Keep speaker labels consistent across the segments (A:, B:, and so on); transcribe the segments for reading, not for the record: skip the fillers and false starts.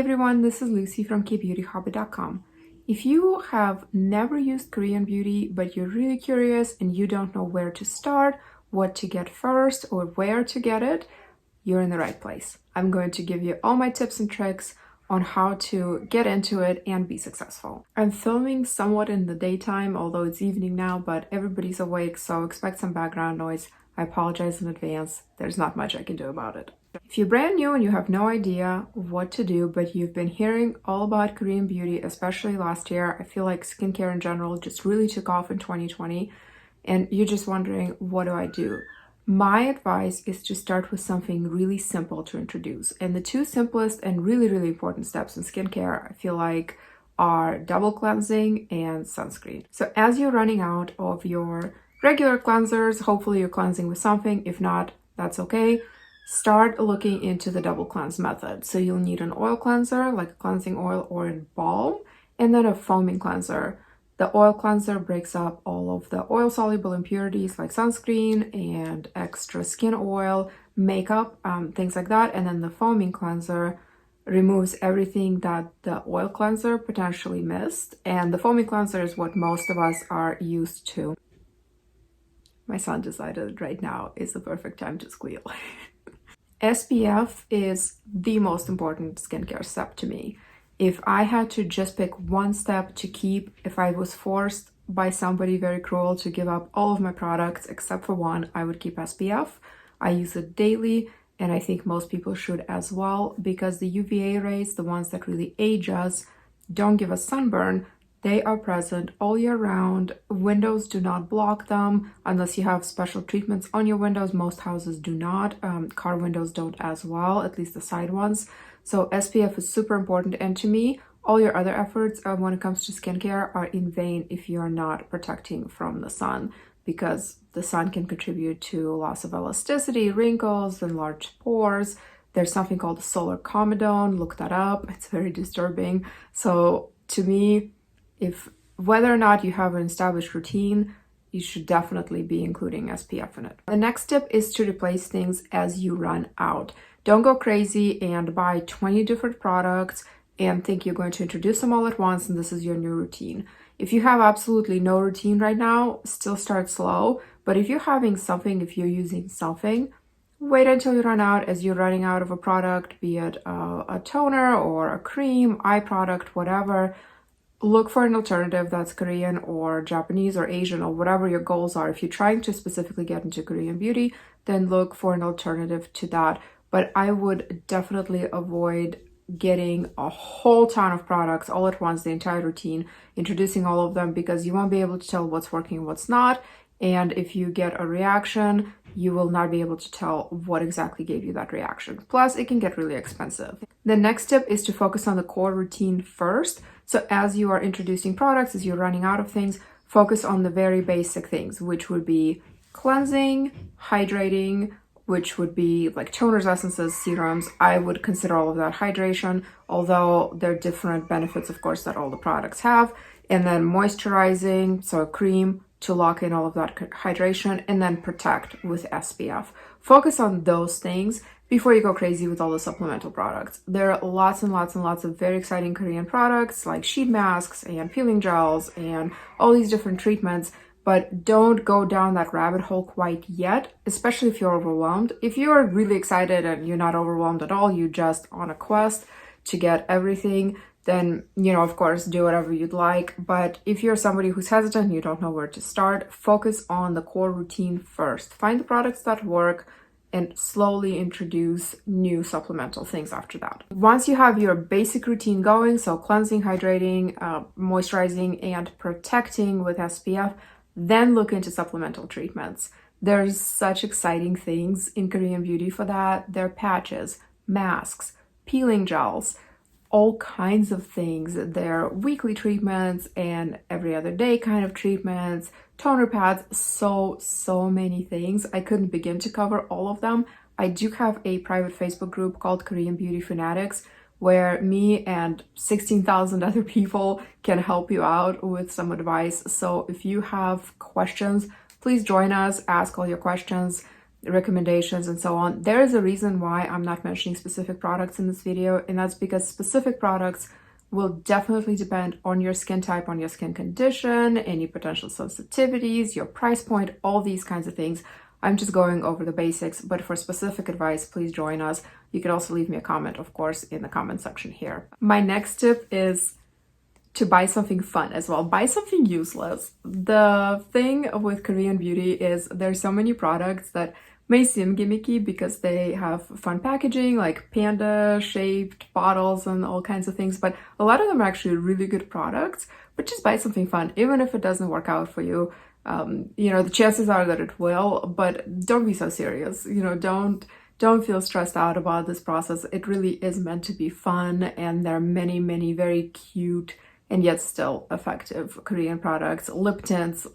A: everyone, this is Lucy from KBeautyHobbit.com. If you have never used Korean beauty, but you're really curious and you don't know where to start, what to get first, or where to get it, you're in the right place. I'm going to give you all my tips and tricks on how to get into it and be successful. I'm filming somewhat in the daytime, although it's evening now, but everybody's awake, so expect some background noise. I apologize in advance. There's not much I can do about it. If you're brand new and you have no idea what to do, but you've been hearing all about Korean beauty, especially last year, I feel like skincare in general just really took off in 2020, and you're just wondering, what do I do? My advice is to start with something really simple to introduce. And the two simplest and really, really important steps in skincare, I feel like, are double cleansing and sunscreen. So as you're running out of your regular cleansers, hopefully you're cleansing with something. If not, that's okay. Start looking into the double cleanse method. So you'll need an oil cleanser, like a cleansing oil or a balm, and then a foaming cleanser. The oil cleanser breaks up all of the oil-soluble impurities like sunscreen and extra skin oil, makeup, things like that. And then the foaming cleanser removes everything that the oil cleanser potentially missed. And the foaming cleanser is what most of us are used to. My son decided right now is the perfect time to squeal. SPF is the most important skincare step to me. If I had to just pick one step to keep, if I was forced by somebody very cruel to give up all of my products except for one, I would keep SPF. I use it daily, and I think most people should as well, because the UVA rays, the ones that really age us, don't give us sunburn. They are present all year round. Windows do not block them unless you have special treatments on your windows. Most houses do not. Car windows don't as well, at least the side ones. So SPF is super important. And to me, all your other efforts when it comes to skincare are in vain if you're not protecting from the sun, because the sun can contribute to loss of elasticity, wrinkles, enlarged pores. There's something called solar comedone. Look that up. It's very disturbing. So to me, if whether or not you have an established routine, you should definitely be including SPF in it. The next tip is to replace things as you run out. Don't go crazy and buy 20 different products and think you're going to introduce them all at once and this is your new routine. If you have absolutely no routine right now, still start slow. But if you're having something, if you're using something, wait until you run out. As you're running out of a product, be it a toner or a cream, eye product, whatever, look for an alternative that's Korean or Japanese or Asian or whatever your goals are. If you're trying to specifically get into Korean beauty, then look for an alternative to that. But I would definitely avoid getting a whole ton of products all at once, the entire routine, introducing all of them, because you won't be able to tell what's working and what's not. And if you get a reaction, you will not be able to tell what exactly gave you that reaction. Plus, it can get really expensive. The next tip is to focus on the core routine first. So as you are introducing products, as you're running out of things, focus on the very basic things, which would be cleansing, hydrating, which would be like toners, essences, serums. I would consider all of that hydration, although there are different benefits, of course, that all the products have. And then moisturizing, so a cream to lock in all of that hydration, and then protect with SPF. Focus on those things before you go crazy with all the supplemental products. There are lots and lots and lots of very exciting Korean products like sheet masks and peeling gels and all these different treatments, but don't go down that rabbit hole quite yet, especially if you're overwhelmed. If you're really excited and you're not overwhelmed at all, you're just on a quest to get everything, then, of course, do whatever you'd like. But if you're somebody who's hesitant and you don't know where to start, focus on the core routine first. Find the products that work and slowly introduce new supplemental things after that. Once you have your basic routine going, so cleansing, hydrating, moisturizing, and protecting with SPF, then look into supplemental treatments. There's such exciting things in Korean beauty for that. There are patches, masks, peeling gels, all kinds of things. There are weekly treatments and every other day kind of treatments, toner pads, so many things. I couldn't begin to cover all of them. I do have a private Facebook group called Korean Beauty Fanatics, where me and 16,000 other people can help you out with some advice. So if you have questions, please join us, ask all your questions. recommendations and so on. There is a reason why I'm not mentioning specific products in this video, and that's because specific products will definitely depend on your skin type, on your skin condition, any potential sensitivities, your price point, all these kinds of things. I'm just going over the basics, but for specific advice, please join us. You can also leave me a comment, of course, in the comment section here. My next tip is to buy something fun as well. Buy something useless. The thing with Korean beauty is there's so many products that may seem gimmicky because they have fun packaging, like panda shaped bottles and all kinds of things, but a lot of them are actually really good products. But just buy something fun, even if it doesn't work out for you. You know, the chances are that it will, but don't be so serious. You know, don't feel stressed out about this process. It really is meant to be fun, and there are many, many very cute and yet still effective Korean products. Lip tints,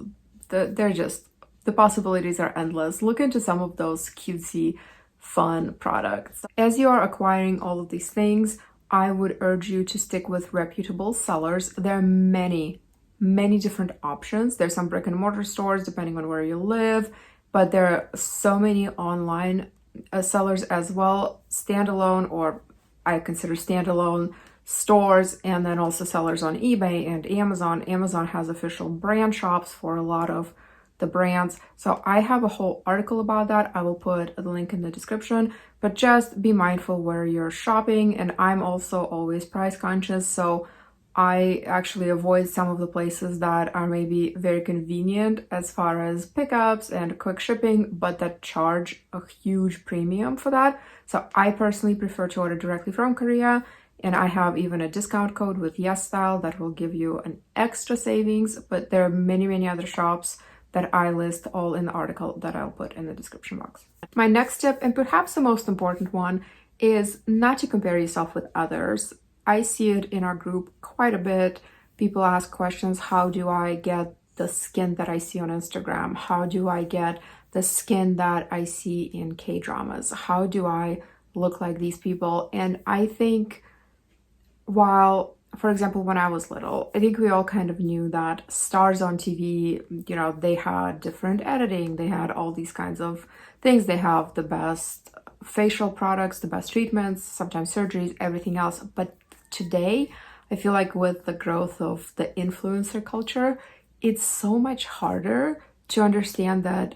A: they're just, the possibilities are endless. Look into some of those cutesy, fun products. As you are acquiring all of these things, I would urge you to stick with reputable sellers. There are many different options. There's some brick and mortar stores depending on where you live, but there are so many online sellers as well, standalone, or I consider standalone stores, and then also sellers on eBay and Amazon. Amazon has official brand shops for a lot of the brands. So I have a whole article about that. I will put the link in the description, but just be mindful where you're shopping. And I'm also always price conscious, so I actually avoid some of the places that are maybe very convenient as far as pickups and quick shipping, but that charge a huge premium for that. So I personally prefer to order directly from Korea, and I have even a discount code with YesStyle that will give you an extra savings, but there are many other shops that I list all in the article that I'll put in the description box. My next tip, and perhaps the most important one, is not to compare yourself with others. I see it in our group quite a bit. People ask questions, how do I get the skin that I see on Instagram? How do I get the skin that I see in K-dramas? How do I look like these people? And I think while, for example, when I was little, I think we all kind of knew that stars on TV, you know, they had different editing, they had all these kinds of things. They have the best facial products, the best treatments, sometimes surgeries, everything else. But today, I feel like with the growth of the influencer culture, it's so much harder to understand that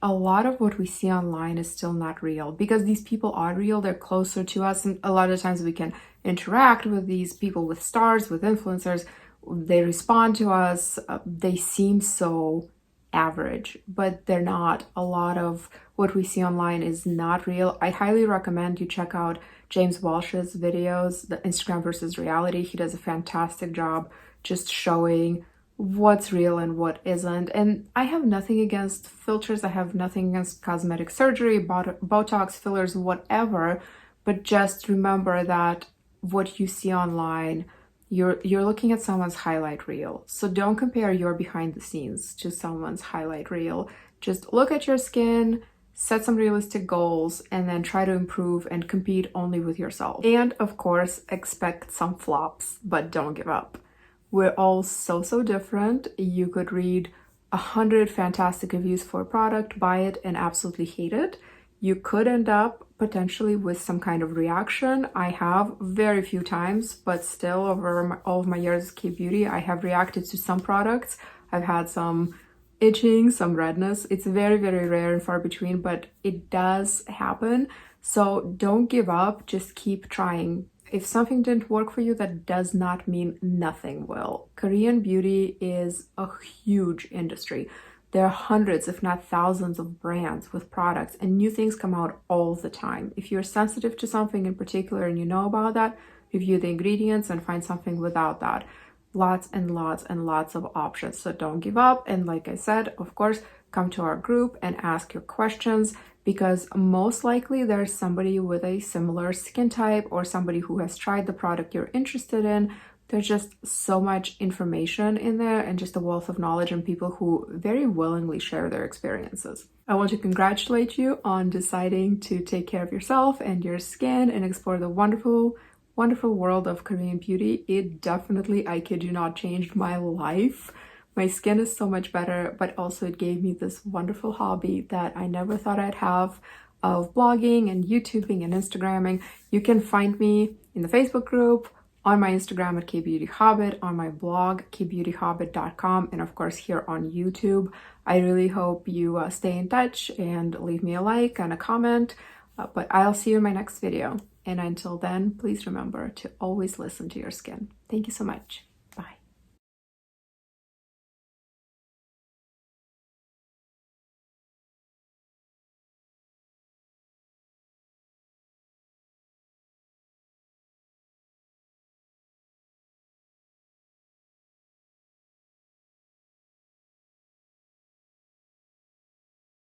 A: a lot of what we see online is still not real, because these people are real, they're closer to us, and a lot of times we can interact with these people, with stars, with influencers. They respond to us, they seem so average, but they're not. A lot of what we see online is not real. I highly recommend you check out James Walsh's videos, the Instagram versus reality. He does a fantastic job just showing what's real and what isn't. And I have nothing against filters, I have nothing against cosmetic surgery, Botox, fillers, whatever, but just remember that what you see online, you're looking at someone's highlight reel. So don't compare your behind the scenes to someone's highlight reel. Just look at your skin, set some realistic goals, and then try to improve and compete only with yourself. And of course, expect some flops, but don't give up. We're all so different. You could read 100 fantastic reviews for a product, buy it, and absolutely hate it. You could end up potentially with some kind of reaction. I have very few times, but still over all of my years as KBeauty, I have reacted to some products. I've had some itching, some redness. It's very rare and far between, but it does happen. So don't give up, just keep trying. If something didn't work for you, that does not mean nothing will. Korean beauty is a huge industry. There are hundreds, if not thousands, of brands with products, and new things come out all the time. If you're sensitive to something in particular and you know about that, review the ingredients and find something without that. Lots and lots of options. So don't give up. And like I said, of course, come to our group and ask your questions, because most likely there's somebody with a similar skin type or somebody who has tried the product you're interested in. There's just so much information in there and just a wealth of knowledge, and people who very willingly share their experiences. I want to congratulate you on deciding to take care of yourself and your skin and explore the wonderful world of Korean beauty. It definitely, I kid you not, changed my life. My skin is so much better, but also it gave me this wonderful hobby that I never thought I'd have of blogging and YouTubing and Instagramming. You can find me in the Facebook group, on my Instagram at KBeautyHobbit, on my blog, KBeautyHobbit.com, and of course here on YouTube. I really hope you stay in touch and leave me a like and a comment, but I'll see you in my next video. And until then, please remember to always listen to your skin. Thank you so much.